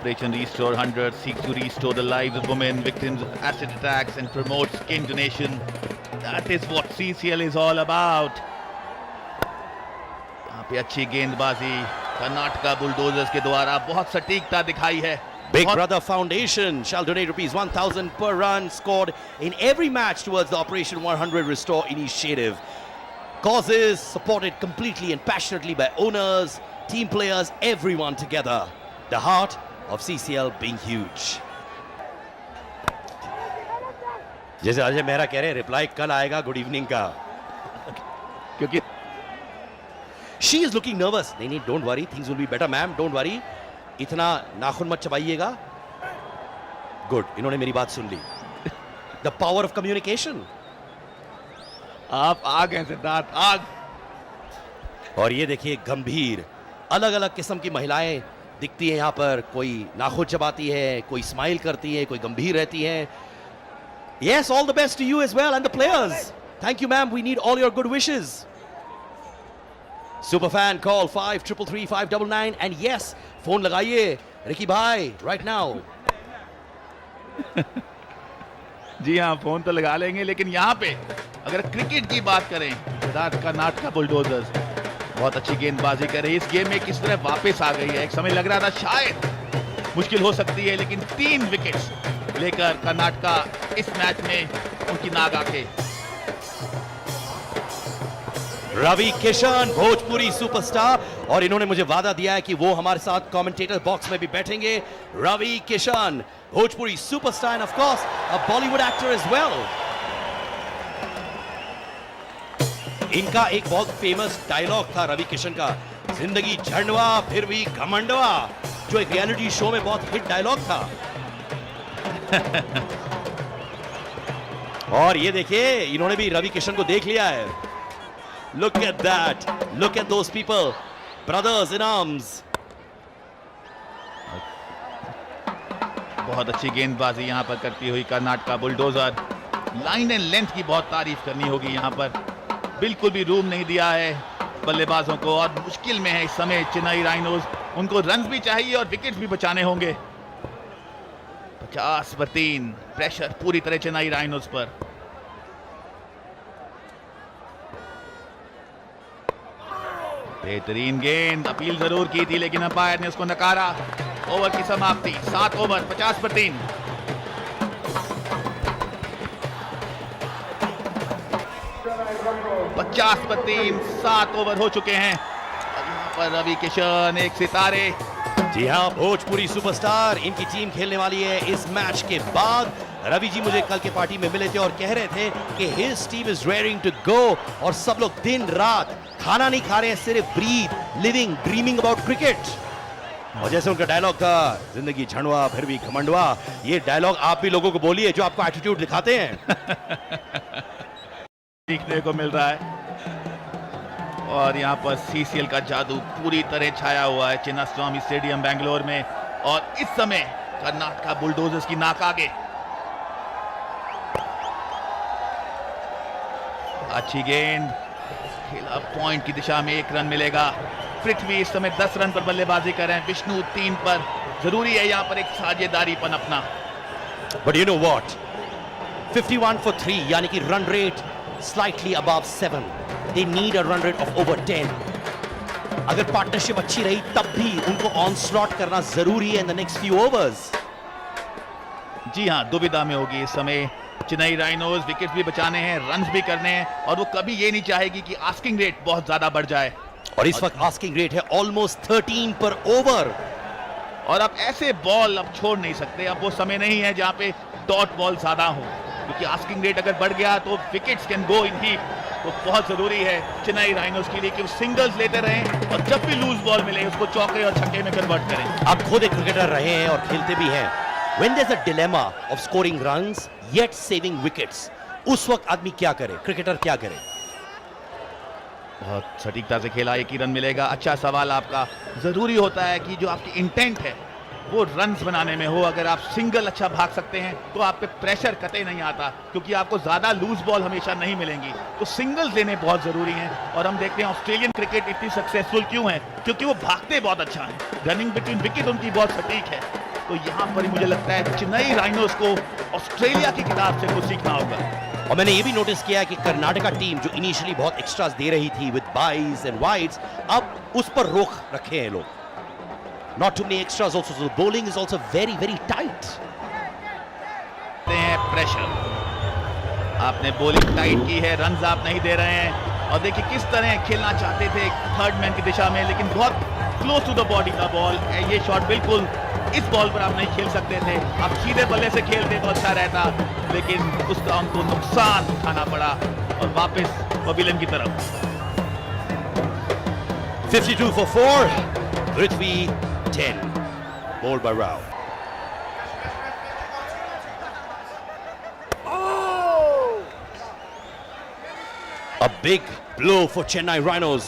Operation Restore 100 seeks to restore the lives of women victims of acid attacks and promote skin donation. That is what CCL is all about. यहाँ पे अच्छी गेंदबाजी Karnataka bulldozers के द्वारा बहुत सटीकता दिखाई है. Big Brother Foundation shall donate rupees 1,000 per run scored in every match towards the Operation 100 Restore initiative. Causes supported completely and passionately by owners, team players, everyone together. The heart of CCL being huge. जैसे अजय मेहरा कह रहे हैं reply कल आएगा good evening का क्योंकि She is looking nervous. नहीं नहीं don't worry, things will be better ma'am, don't worry. इतना नाखून मत चबाइएगा. गुड, इन्होंने मेरी बात सुन ली. The power of communication. आप आग हैं सिद्धार्थ, आग. और ये देखिए गंभीर अलग अलग किस्म की महिलाएं दिखती हैं यहाँ पर. कोई नाखून चबाती है, कोई स्माइल करती है, कोई गंभीर रहती है. Yes, all the best to you as well and the players. Thank you ma'am, we need all your good wishes. Superfan call 5333 and yes, phone लगाइए रिकी भाई right now. जी हाँ, फोन तो लगा लेंगे, लेकिन यहाँ पे अगर क्रिकेट की बात करें, कर्नाटका बुलडोजर्स बहुत अच्छी गेंदबाजी कर रही है. इस गेम में किस तरह वापस आ गई है. एक समय लग रहा था शायद मुश्किल हो सकती है, लेकिन 3 विकेट्स लेकर कर्नाटका इस मैच में उनकी नाक आके. रवि किशन भोजपुरी सुपरस्टार, और इन्होंने मुझे वादा दिया है कि वो हमारे साथ कमेंटेटर बॉक्स में भी बैठेंगे. Ravi Kishan Bhojpuri superstar and of course a Bollywood actor as well. इनका एक बहुत फेमस डायलॉग था रवि किशन का, जिंदगी झंडवा फिर भी घमंडवा, जो एक रियलिटी शो में बहुत हिट डायलॉग था. और ये देखिए इन्होंने भी रवि किशन को देख लिया है. Look at that. Look at those people. Brothers in arms. बहुत अच्छी गेंदबाजी यहां पर करती हुई Karnataka bulldozer. Line and length की बहुत तारीफ करनी होगी. यहां पर बिल्कुल भी रूम नहीं दिया है बल्लेबाजों को, और मुश्किल में है इस समय चेन्नई राइनोज. उनको रन भी चाहिए और विकेट भी बचाने होंगे. 50 पर 3 प्रेशर पूरी तरह चेन्नई राइनोज पर. बेहतरीन गेंद, अपील जरूर की थी लेकिन अंपायर ने उसको नकारा. ओवर की समाप्ति 7 ओवर 50 पर 3. पचास पर 3 7 ओवर हो चुके हैं. यहाँ पर रवि किशन एक सितारे. जी हाँ, भोजपुरी सुपरस्टार इनकी टीम खेलने वाली है इस मैच के बाद. रवि जी मुझे कल के पार्टी में मिले थे और कह रहे थे कि his team is raring to go, और सब लोग दिन रात खाना नहीं खा रहे हैं, सिर्फ breath, living, dreaming about cricket. और जैसे उनका डायलॉग था जिंदगी झंडवा फिर भी घमंडवा, ये डायलॉग आप भी लोगों को बोलिए जो आपको एटीट्यूड दिखाते हैं. सीखने को मिल रहा है. और यहाँ पर सीसीएल का जादू पूरी तरह छाया हुआ है चिन्नास्वामी स्टेडियम बेंगलोर में, और इस समय कर्नाटका बुलडोजर्स की नाक आगे. अच्छी गेंद, खेला पॉइंट की दिशा में. 1 रन मिलेगा. पृथ्वी इस समय 10 रन पर बल्लेबाजी कर रहे हैं, विष्णु 3 पर. जरूरी है यहाँ पर एक साझेदारी अपना. But you know what, 51 for 3 यानी कि run rate slightly above 7. They need a run rate of over 10. अगर पार्टनरशिप अच्छी रही तब भी उनको ऑन स्लॉट करना जरूरी है in the next few overs. जी हाँ, दुविधा में होगी इस समय चेन्नई राइनोज. विकेट भी बचाने हैं, रन्स भी करने हैं, और वो कभी ये नहीं चाहेगी कि आस्किंग रेट बहुत ज्यादा बढ़ जाए. और इस वक्त आस्किंग रेट है ऑलमोस्ट 13 पर ओवर. और अब ऐसे बॉल अब छोड़ नहीं सकते. अब वो समय नहीं है जहां पे डॉट बॉल ज्यादा हो, क्योंकि आस्किंग रेट अगर बढ़ गया तो wickets can go in heap. तो बहुत जरूरी है चेन्नई राइनोज के लिए कि वो सिंगल्स लेते रहें, और जब भी लूज बॉल मिले उसको चौके और छक्के में कन्वर्ट करें. आप खुद एक क्रिकेटर रहे हैं और खेलते भी हैं. When there's a dilemma of scoring runs yet saving wickets, उस वक्त आदमी क्या करे, क्रिकेटर क्या करे? बहुत सटीकता से खेला. 1 ही रन मिलेगा. अच्छा सवाल आपका. जरूरी होता है कि जो आपकी इंटेंट है वो रन्स बनाने में हो. अगर आप सिंगल अच्छा भाग सकते हैं तो आप पे प्रेशर कतई नहीं आता, क्योंकि आपको ज्यादा लूज बॉल हमेशा नहीं मिलेंगी. तो सिंगल्स लेने बहुत जरूरी हैं. और हम देखते हैं ऑस्ट्रेलियन क्रिकेट इतनी सक्सेसफुल क्यों है, क्योंकि वो भागते बहुत अच्छा है. रनिंग बिटवीन विकेट उनकी बहुत सटीक है. तो यहाँ पर ही मुझे लगता है चेन्नई राइनोस को ऑस्ट्रेलिया की किताब से कुछ सीखना होगा। और मैंने ये भी नोटिस किया कि कर्नाटका टीम जो इनिशियली बहुत एक्स्ट्रास दे रही थी विद बाइज एंड वाइड्स, अब उस पर रोक रखे हैं लोग। Not too many extras also, so the bowling is also very, very tight. Pressure, आपने बॉलिंग टाइट की है, रन्स आप नहीं दे रहे हैं, और देखिए किस तरह खेलना चाहते थे थर्ड मैन की दिशा में, लेकिन बहुत क्लोज टू द बॉडी का बॉल। ये शॉट बिल्कुल इस बॉल पर आप नहीं खेल सकते थे, आप सीधे बल्ले से खेलते तो अच्छा रहता, लेकिन उसका हमको नुकसान उठाना पड़ा और वापस पवेलियन की तरफ। 52 for 4, Prithvi 10, bowled by Rao. A big blow for Chennai Rhinos.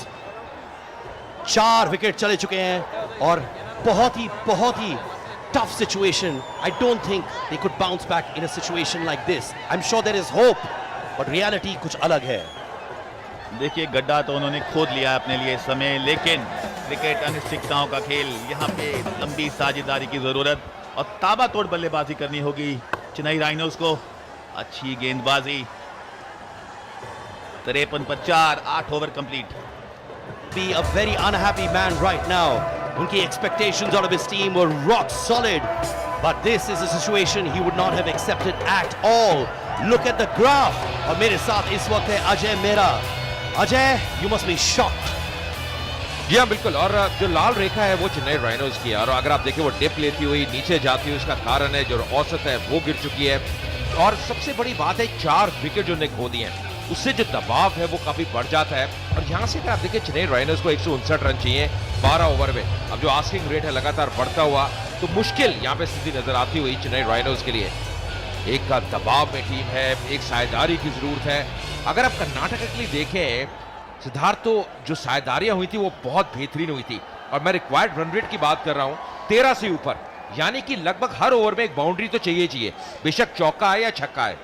4 wicket चले चुके हैं और बहुत ही tough situation. I don't think they could bounce back in a situation like this. I'm sure there is hope, but reality कुछ अलग है। देखिए गड्ढा तो उन्होंने खोद लिया अपने लिए इस समय, लेकिन क्रिकेट अनिश्चितताओं का खेल, यहाँ पे लंबी साझेदारी की जरूरत और ताबड़तोड़ बल्लेबाजी करनी होगी चेन्नई राइनोस को। अच्छी गेंदबाजी, 53 पर 4, 8 over complete. Be a very unhappy man right now. उनकी expectations out of his team were rock solid, but this is a situation he would not have accepted at all. Look at the graph. और मेरे साथ इस वक्त है अजय मेरा। Ajay, you must be shocked. जी हाँ बिल्कुल, और जो लाल रेखा है वो चेन्नई राइनोस की है, और अगर आप देखिए वो डिप लेती हुई नीचे जाती हुई, उसका कारण है जो औसत है वो गिर चुकी है। और सबसे बड़ी बात है 4 विकेट जो उन्हें खो दिए हैं, उससे जो दबाव है वो काफी बढ़ जाता है। और यहाँ से अगर आप देखिए चेन्नई राइनोस को 159 रन चाहिए 12 ओवर में, अब जो आस्किंग रेट है लगातार बढ़ता हुआ, तो मुश्किल यहाँ पे स्थिति नजर आती हुई चेन्नई राइनोस के लिए। एक का दबाव में टीम है, एक साझेदारी की जरूरत है। अगर आप कर्नाटक के लिए देखें सिद्धार्थ, तो जो साझेदारियां हुई थी वो बहुत बेहतरीन हुई थी, और मैं रिक्वायर्ड रन रेट की बात कर रहा हूं 13 से ऊपर, यानी कि लगभग हर ओवर में एक बाउंड्री तो चाहिए, बेशक चौका है या छक्का है।